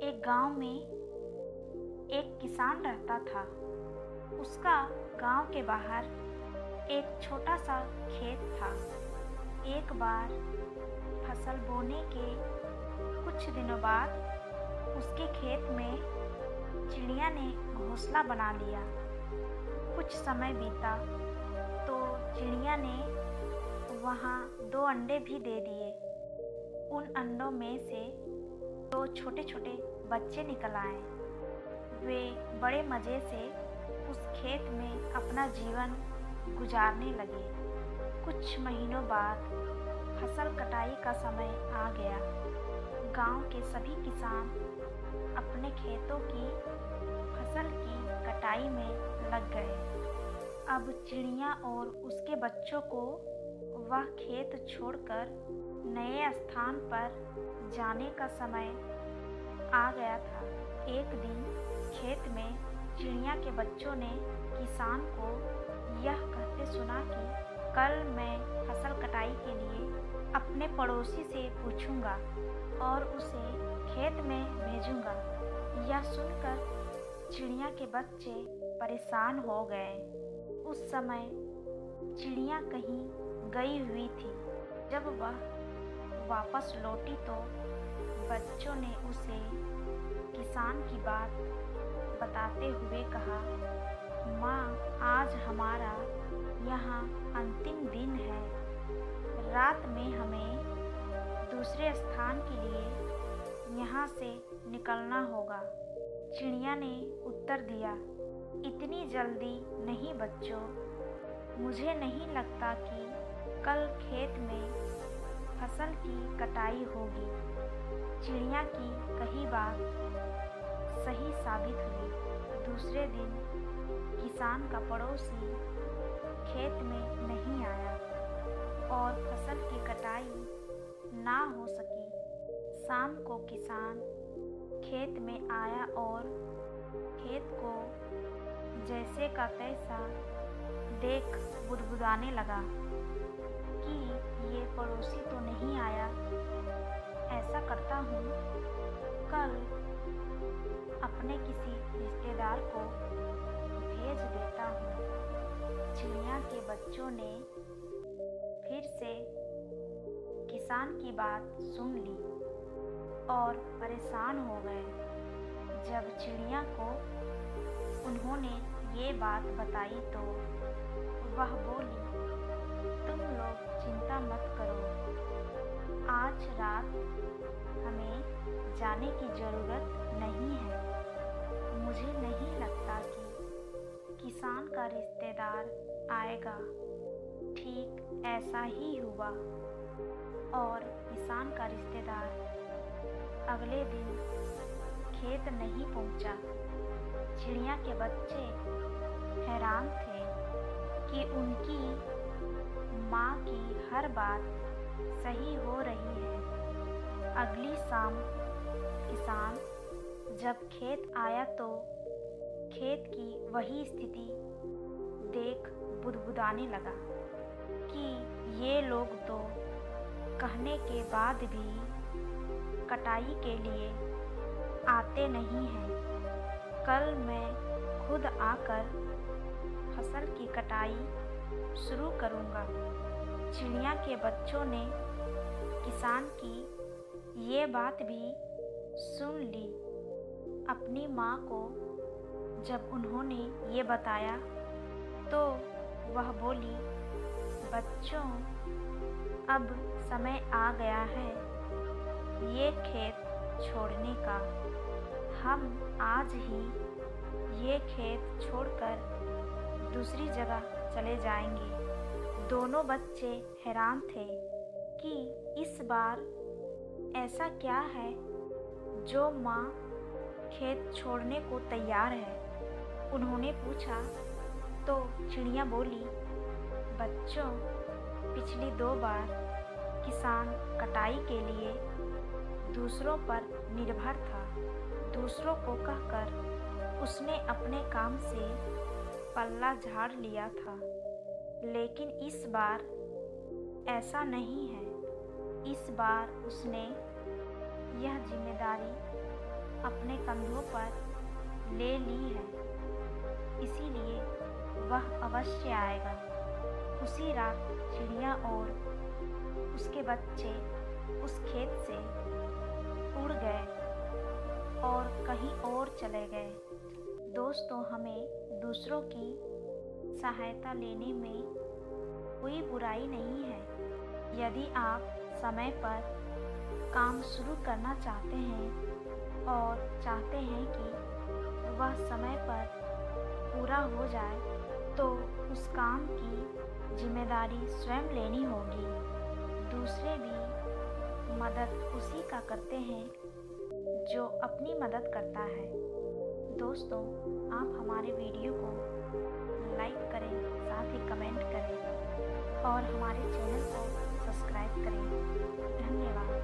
एक गांव में एक किसान रहता था। उसका गांव के बाहर एक छोटा सा खेत था। एक बार फसल बोने के कुछ दिनों बाद उसके खेत में चिड़िया ने घोंसला बना लिया। कुछ समय बीता तो चिड़िया ने वहाँ 2 अंडे भी दे दिए। उन अंडों में से 2 छोटे छोटे बच्चे निकल आए। वे बड़े मज़े से उस खेत में अपना जीवन गुजारने लगे। कुछ महीनों बाद फसल कटाई का समय आ गया। गांव के सभी किसान अपने खेतों की फसल की कटाई में लग गए। अब चिड़िया और उसके बच्चों को वह खेत छोड़कर नए स्थान पर जाने का समय आ गया था। एक दिन खेत में चिड़िया के बच्चों ने किसान को यह कहते सुना कि कल मैं फसल कटाई के लिए अपने पड़ोसी से पूछूंगा और उसे खेत में भेजूंगा। यह सुनकर चिड़िया के बच्चे परेशान हो गए। उस समय चिड़िया कहीं गई हुई थी। जब वह वापस लौटी तो बच्चों ने उसे किसान की बात बताते हुए कहा, माँ, आज हमारा यहाँ अंतिम दिन है। रात में हमें दूसरे स्थान के लिए यहाँ से निकलना होगा। चिड़िया ने उत्तर दिया, इतनी जल्दी नहीं बच्चों, मुझे नहीं लगता कि कल खेत में फसल की कटाई होगी। चिड़िया की कही बात सही साबित हुई। दूसरे दिन किसान का पड़ोसी खेत में नहीं आया और फसल की कटाई ना हो सकी। शाम को किसान खेत में आया और खेत को जैसे का तैसा देख बुदबुदाने लगा कि ये पड़ोसी तो नहीं आया। ऐसा करता हूँ, कल अपने किसी रिश्तेदार को भेज देता हूँ। चिड़िया के बच्चों ने फिर से किसान की बात सुन ली और परेशान हो गए। जब चिड़िया को उन्होंने ये बात बताई तो वह बोली, तुम लोग चिंता मत करो, आज रात हमें जाने की ज़रूरत नहीं है। मुझे नहीं लगता कि किसान का रिश्तेदार आएगा। ठीक ऐसा ही हुआ और किसान का रिश्तेदार अगले दिन खेत नहीं पहुंचा। चिड़िया के बच्चे हैरान थे कि उनकी माँ की हर बात सही हो रही है। अगली शाम किसान जब खेत आया तो खेत की वही स्थिति देख बुदबुदाने लगा कि ये लोग तो कहने के बाद भी कटाई के लिए आते नहीं हैं। कल मैं खुद आकर फसल की कटाई शुरू करूँगा। चिड़िया के बच्चों ने किसान की ये बात भी सुन ली। अपनी माँ को जब उन्होंने ये बताया तो वह बोली, बच्चों, अब समय आ गया है ये खेत छोड़ने का। हम आज ही ये खेत छोड़कर दूसरी जगह चले जाएंगे। दोनों बच्चे हैरान थे कि इस बार ऐसा क्या है जो माँ खेत छोड़ने को तैयार है। उन्होंने पूछा तो चिड़िया बोली, बच्चों, पिछली 2 बार किसान कटाई के लिए दूसरों पर निर्भर था। दूसरों को कहकर उसने अपने काम से पल्ला झाड़ लिया था। लेकिन इस बार ऐसा नहीं है। इस बार उसने यह जिम्मेदारी अपने कंधों पर ले ली है, इसीलिए वह अवश्य आएगा। उसी रात चिड़िया और उसके बच्चे उस खेत से उड़ गए और कहीं और चले गए। दोस्तों, हमें दूसरों की सहायता लेने में कोई बुराई नहीं है। यदि आप समय पर काम शुरू करना चाहते हैं और चाहते हैं कि वह समय पर पूरा हो जाए, तो उस काम की जिम्मेदारी स्वयं लेनी होगी। दूसरे भी मदद उसी का करते हैं जो अपनी मदद करता है। दोस्तों, आप हमारे वीडियो को लाइक करें, साथ ही कमेंट करें और हमारे चैनल को सब्सक्राइब करें। धन्यवाद।